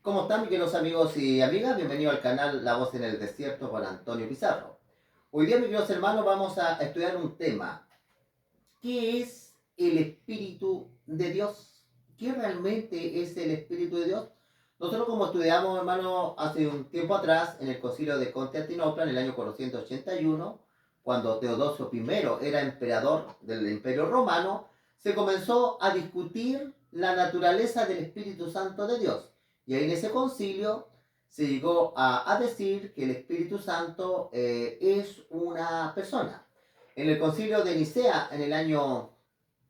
¿Cómo están, mis queridos amigos y amigas? Bienvenido al canal La Voz en el Desierto con Antonio Pizarro. Hoy día, mis queridos hermanos, vamos a estudiar un tema. ¿Qué es el Espíritu de Dios? ¿Qué realmente es el Espíritu de Dios? Nosotros, como estudiamos, hermano, hace un tiempo atrás, en el Concilio de Constantinopla, en el año 481, cuando Teodosio I era emperador del Imperio Romano, se comenzó a discutir la naturaleza del Espíritu Santo de Dios. Y ahí en ese concilio se llegó a decir que el Espíritu Santo es una persona. En el concilio de Nicea, en el año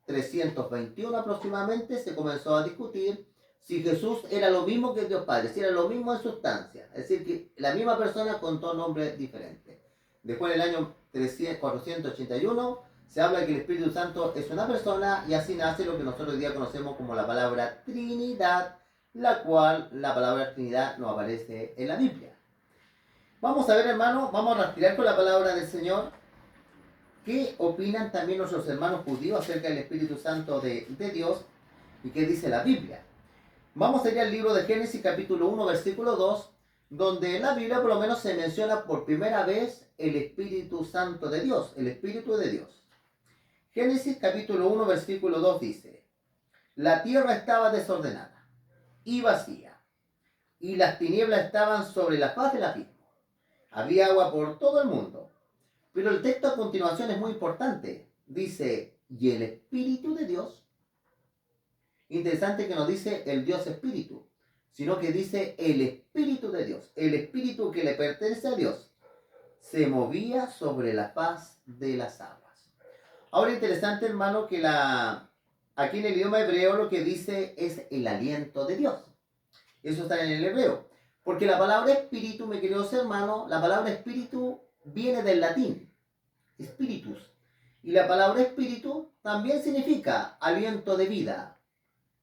321 aproximadamente, se comenzó a discutir si Jesús era lo mismo que Dios Padre, si era lo mismo en sustancia, es decir, que la misma persona con dos nombres diferentes. Después, en el año 481, se habla de que el Espíritu Santo es una persona y así nace lo que nosotros hoy día conocemos como la palabra Trinidad, la cual la palabra Trinidad no aparece en la Biblia. Vamos a ver, hermano, vamos a respirar con la palabra del Señor. ¿Qué opinan también nuestros hermanos judíos acerca del Espíritu Santo de Dios y qué dice la Biblia? Vamos a ir al libro de Génesis capítulo 1 versículo 2, donde en la Biblia por lo menos se menciona por primera vez el Espíritu Santo de Dios, el Espíritu de Dios. Génesis capítulo 1 versículo 2 dice: la tierra estaba desordenada y vacía, y las tinieblas estaban sobre la faz del abismo. Había agua por todo el mundo. Pero el texto a continuación es muy importante. Dice, y el Espíritu de Dios. Interesante que no dice el Dios Espíritu, sino que dice el Espíritu de Dios. El Espíritu que le pertenece a Dios se movía sobre la faz de las aguas. Ahora, interesante, hermano, que aquí en el idioma hebreo lo que dice es el aliento de Dios. Eso está en el hebreo. Porque la palabra espíritu, mis queridos hermanos, la palabra espíritu viene del latín, spiritus. Y la palabra espíritu también significa aliento de vida,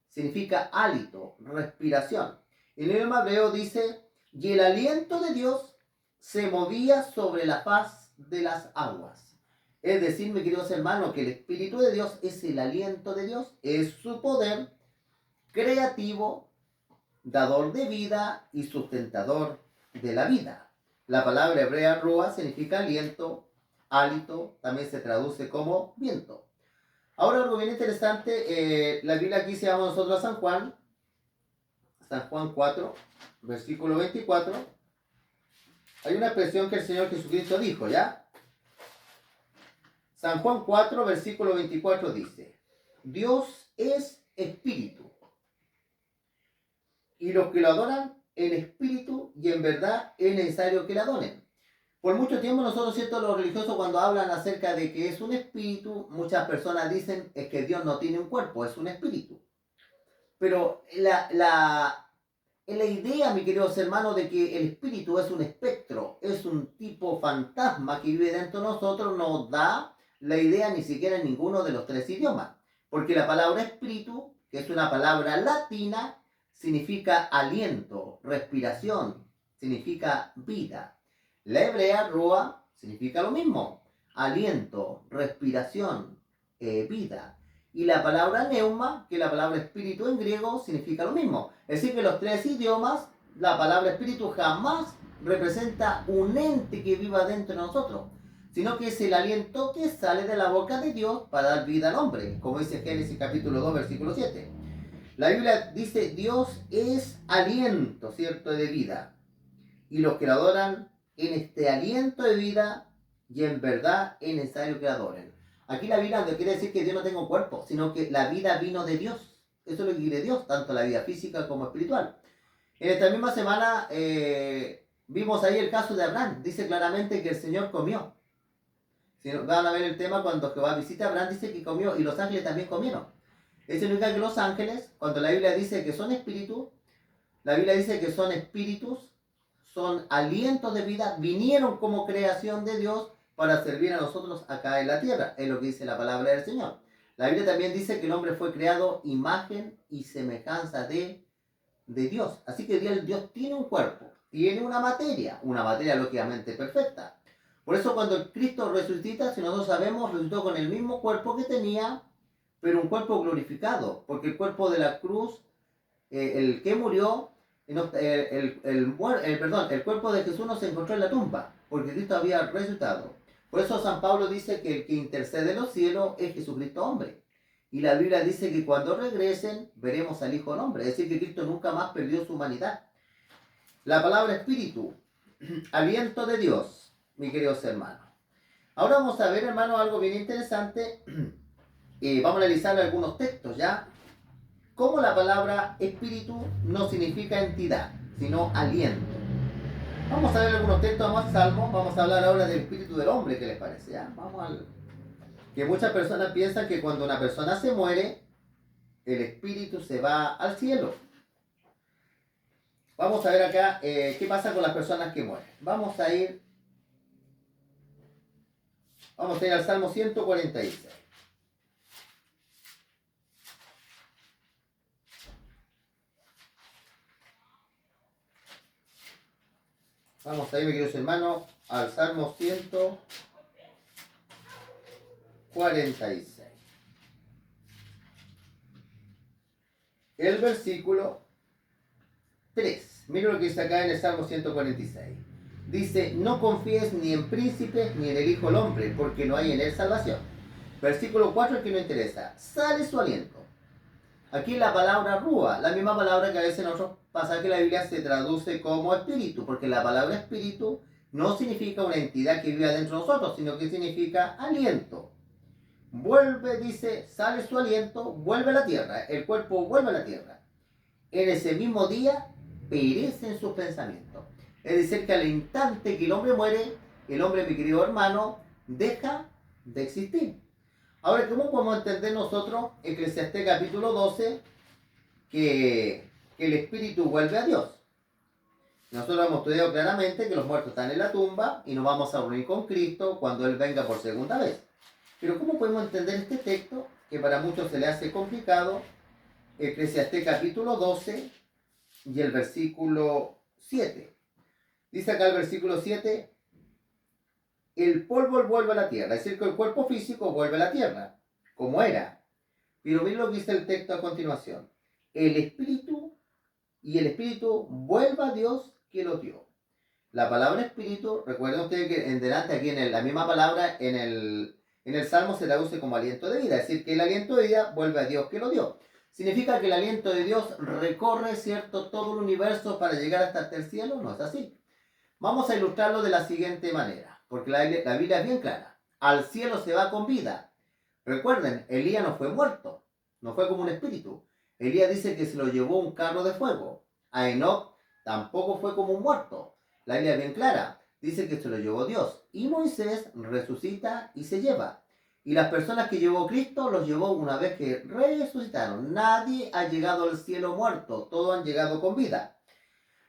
significa hálito, respiración. En el idioma hebreo dice, y el aliento de Dios se movía sobre la faz de las aguas. Es decir, mis queridos hermanos, que el Espíritu de Dios es el aliento de Dios, es su poder creativo, dador de vida y sustentador de la vida. La palabra hebrea ruah significa aliento, hálito, también se traduce como viento. Ahora algo bien interesante, la Biblia aquí se llama nosotros a San Juan 4, versículo 24. Hay una expresión que el Señor Jesucristo dijo, ¿ya? San Juan 4, versículo 24 dice, Dios es espíritu, y los que lo adoran en espíritu y en verdad es necesario que lo adoren. Por mucho tiempo nosotros, ¿cierto?, los religiosos cuando hablan acerca de que es un espíritu, muchas personas dicen es que Dios no tiene un cuerpo, es un espíritu. Pero la idea, mis queridos hermanos, de que el espíritu es un espectro, es un tipo fantasma que vive dentro de nosotros, no da la idea ni siquiera en ninguno de los tres idiomas. Porque la palabra espíritu, que es una palabra latina, significa aliento, respiración, significa vida. La hebrea, ruah, significa lo mismo, aliento, respiración, vida. Y la palabra neuma, que es la palabra espíritu en griego, significa lo mismo. Es decir, que en los tres idiomas, la palabra espíritu jamás representa un ente que viva dentro de nosotros, sino que es el aliento que sale de la boca de Dios para dar vida al hombre, como dice Génesis capítulo 2, versículo 7. La Biblia dice, Dios es aliento, ¿cierto?, de vida. Y los que lo adoran en este aliento de vida, y en verdad es necesario que lo adoren. Aquí la Biblia no quiere decir que Dios no tenga un cuerpo, sino que la vida vino de Dios. Eso es lo que quiere Dios, tanto la vida física como espiritual. En esta misma semana vimos ahí el caso de Abraham. Dice claramente que el Señor comió. Si van a ver el tema, cuando Jehová visita a Abraham, dice que comió y los ángeles también comieron. Eso significa que los ángeles, cuando la Biblia dice que son espíritus, la Biblia dice que son espíritus, son alientos de vida, vinieron como creación de Dios para servir a nosotros acá en la tierra. Es lo que dice la palabra del Señor. La Biblia también dice que el hombre fue creado imagen y semejanza de Dios. Así que Dios tiene un cuerpo, tiene una materia lógicamente perfecta. Por eso cuando Cristo resucita, si nosotros sabemos, resucitó con el mismo cuerpo que tenía, pero un cuerpo glorificado, porque el cuerpo de la cruz, el que murió, el cuerpo de Jesús no se encontró en la tumba, porque Cristo había resucitado. Por eso San Pablo dice que el que intercede en los cielos es Jesucristo hombre. Y la Biblia dice que cuando regresen veremos al Hijo del Hombre. Es decir, que Cristo nunca más perdió su humanidad. La palabra espíritu, aliento de Dios, mis queridos hermanos. Ahora vamos a ver, hermanos, algo bien interesante. Vamos a analizar algunos textos, ¿ya? Cómo la palabra espíritu no significa entidad, sino aliento. Vamos a ver algunos textos, vamos a Salmos, vamos a hablar ahora del espíritu del hombre, ¿qué les parece? ¿Ya? Vamos al... Que muchas personas piensan que cuando una persona se muere, el espíritu se va al cielo. Vamos a ver acá qué pasa con las personas que mueren. Vamos a ir al Salmo 146. Vamos a ir, mis queridos hermanos, al Salmo 146. El versículo 3. Mira lo que dice acá en el Salmo 146. Dice, no confíes ni en príncipes ni en el Hijo del Hombre, porque no hay en él salvación. Versículo 4, el que no interesa. Sale su aliento. Aquí la palabra rúa, la misma palabra que a veces en otros pasajes de la Biblia se traduce como espíritu, porque la palabra espíritu no significa una entidad que vive dentro de nosotros, sino que significa aliento. Vuelve, dice, sale su aliento, vuelve a la tierra, el cuerpo vuelve a la tierra. En ese mismo día perecen sus pensamientos. Es decir, que al instante que el hombre muere, el hombre, mi querido hermano, deja de existir. Ahora, ¿cómo podemos entender nosotros, Eclesiastés capítulo 12, que el espíritu vuelve a Dios? Nosotros hemos estudiado claramente que los muertos están en la tumba y nos vamos a reunir con Cristo cuando Él venga por segunda vez. Pero ¿cómo podemos entender este texto, que para muchos se le hace complicado? Eclesiastés capítulo 12 y el versículo 7. Dice acá el versículo 7, el polvo vuelve a la tierra, es decir, que el cuerpo físico vuelve a la tierra, como era. Pero miren lo que dice el texto a continuación. El espíritu vuelve a Dios que lo dio. La palabra espíritu, recuerden ustedes que en delante aquí la misma palabra en el Salmo se traduce como aliento de vida, es decir, que el aliento de vida vuelve a Dios que lo dio. ¿Significa que el aliento de Dios recorre, cierto, todo el universo para llegar hasta el cielo? No es así. Vamos a ilustrarlo de la siguiente manera, porque la Biblia es bien clara. Al cielo se va con vida. Recuerden, Elías no fue muerto, no fue como un espíritu. Elías dice que se lo llevó un carro de fuego. A Enoc tampoco fue como un muerto. La Biblia es bien clara, dice que se lo llevó Dios. Y Moisés resucita y se lleva. Y las personas que llevó Cristo los llevó una vez que resucitaron. Nadie ha llegado al cielo muerto, todos han llegado con vida.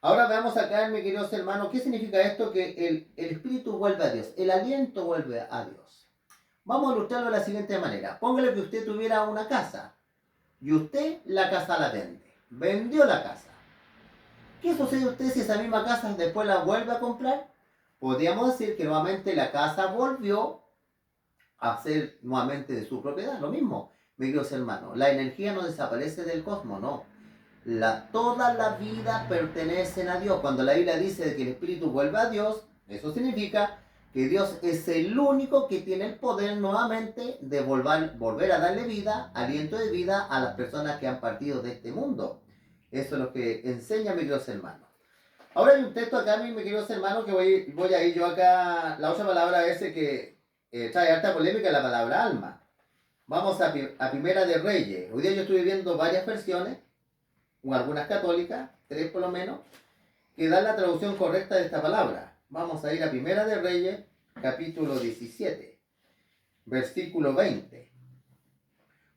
Ahora veamos acá, mis queridos hermanos, ¿qué significa esto? Que el espíritu vuelve a Dios, el aliento vuelve a Dios. Vamos a ilustrarlo de la siguiente manera. Póngale que usted tuviera una casa y usted la casa la vende. Vendió la casa. ¿Qué sucede usted si esa misma casa después la vuelve a comprar? Podríamos decir que nuevamente la casa volvió a ser nuevamente de su propiedad. Lo mismo, mis queridos hermanos. La energía no desaparece del cosmos, no. Toda la vida pertenecen a Dios. Cuando la Biblia dice que el espíritu vuelve a Dios, eso significa que Dios es el único que tiene el poder nuevamente de volver a darle vida, aliento de vida a las personas que han partido de este mundo. Eso es lo que enseña, mis queridos hermanos. Ahora hay un texto acá, mis queridos hermanos, que voy a ir yo acá. La otra palabra es que trae harta polémica, la palabra alma. Vamos a Primera de Reyes. Hoy día yo estuve viendo varias versiones, algunas católicas, 3 por lo menos, que dan la traducción correcta de esta palabra. Vamos a ir a Primera de Reyes, capítulo 17, versículo 20.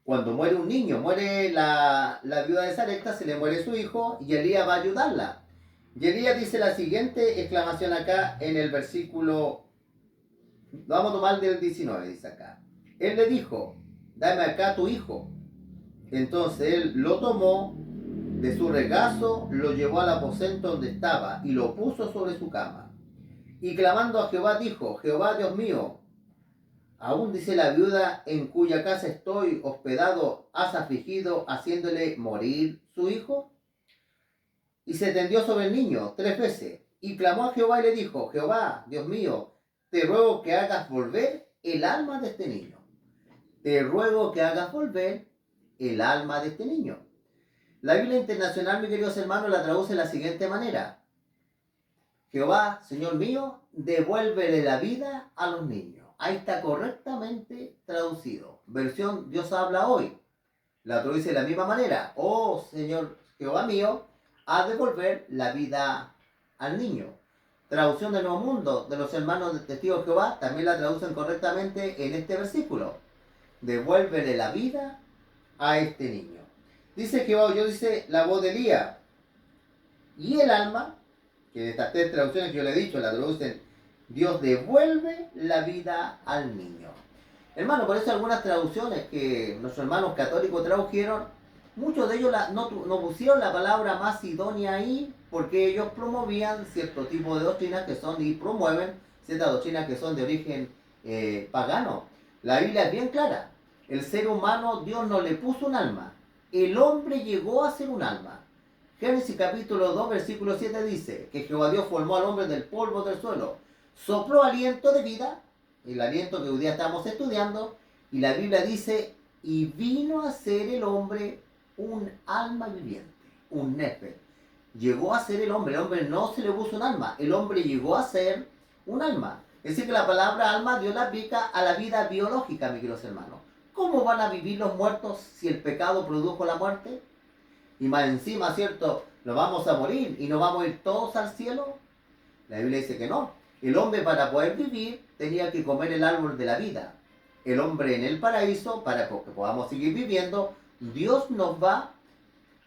Cuando muere un niño, muere la viuda de Sarepta, se le muere su hijo y Elías va a ayudarla. Y Elías dice la siguiente exclamación acá en el versículo, vamos a tomar del 19, dice acá. Él le dijo, dame acá tu hijo. Entonces él lo tomó de su regazo, lo llevó al aposento donde estaba y lo puso sobre su cama. Y clamando a Jehová dijo, Jehová Dios mío, aún dice la viuda en cuya casa estoy hospedado, ¿has afligido haciéndole morir su hijo? y se tendió sobre el niño 3 veces, y clamó a Jehová y le dijo, Jehová, Dios mío, te ruego que hagas volver el alma de este niño. Te ruego que hagas volver el alma de este niño. La Biblia Internacional, mis queridos hermanos, la traduce de la siguiente manera. Jehová, Señor mío, devuélvele la vida a los niños. Ahí está correctamente traducido. Versión Dios habla hoy. La traduce de la misma manera. Oh, Señor Jehová mío, haz devolver la vida al niño. Traducción del Nuevo Mundo de los hermanos de Testigos de Jehová también la traducen correctamente en este versículo. Devuélvele la vida a este niño. Dice Jehová, yo dice la voz de Elías. Y el alma, que de estas 3 traducciones que yo le he dicho, la traducen, Dios devuelve la vida al niño. Hermano, por eso algunas traducciones que nuestros hermanos católicos tradujeron, muchos de ellos no pusieron la palabra más idónea ahí, porque ellos promovían cierto tipo de doctrinas que son y promueven ciertas doctrinas que son de origen pagano. La Biblia es bien clara. El ser humano, Dios no le puso un alma. El hombre llegó a ser un alma. Génesis capítulo 2, versículo 7 dice que Jehová Dios formó al hombre del polvo del suelo, sopló aliento de vida, el aliento que hoy día estamos estudiando, y la Biblia dice, y vino a ser el hombre un alma viviente, un nefes. Llegó a ser el hombre no se le puso un alma, el hombre llegó a ser un alma. Es decir, que la palabra alma Dios la aplica a la vida biológica, mis queridos hermanos. ¿Cómo van a vivir los muertos si el pecado produjo la muerte? Y más encima, ¿cierto? Nos vamos a morir y nos vamos a ir todos al cielo. La Biblia dice que no. El hombre para poder vivir tenía que comer el árbol de la vida. El hombre en el paraíso, para que podamos seguir viviendo, Dios nos va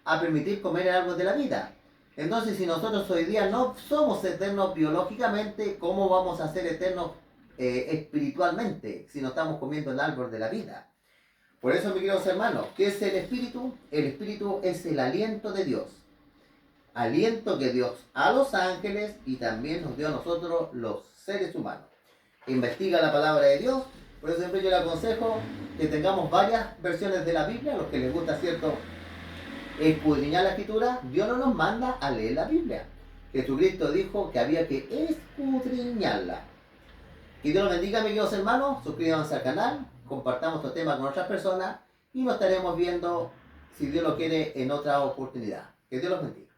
a permitir comer el árbol de la vida. Entonces, si nosotros hoy día no somos eternos biológicamente, ¿cómo vamos a ser eternos espiritualmente si no estamos comiendo el árbol de la vida? Por eso, mis queridos hermanos, ¿qué es el Espíritu? El Espíritu es el aliento de Dios. Aliento que Dios a los ángeles y también nos dio a nosotros los seres humanos. Investiga la palabra de Dios. Por eso siempre yo le aconsejo que tengamos varias versiones de la Biblia. A los que les gusta, ¿cierto?, escudriñar la Escritura. Dios no nos manda a leer la Biblia. Jesucristo dijo que había que escudriñarla. Que Dios los bendiga, mis queridos hermanos. Suscríbanse al canal, compartamos este tema con otras personas y nos estaremos viendo, si Dios lo quiere, en otra oportunidad. Que Dios los bendiga.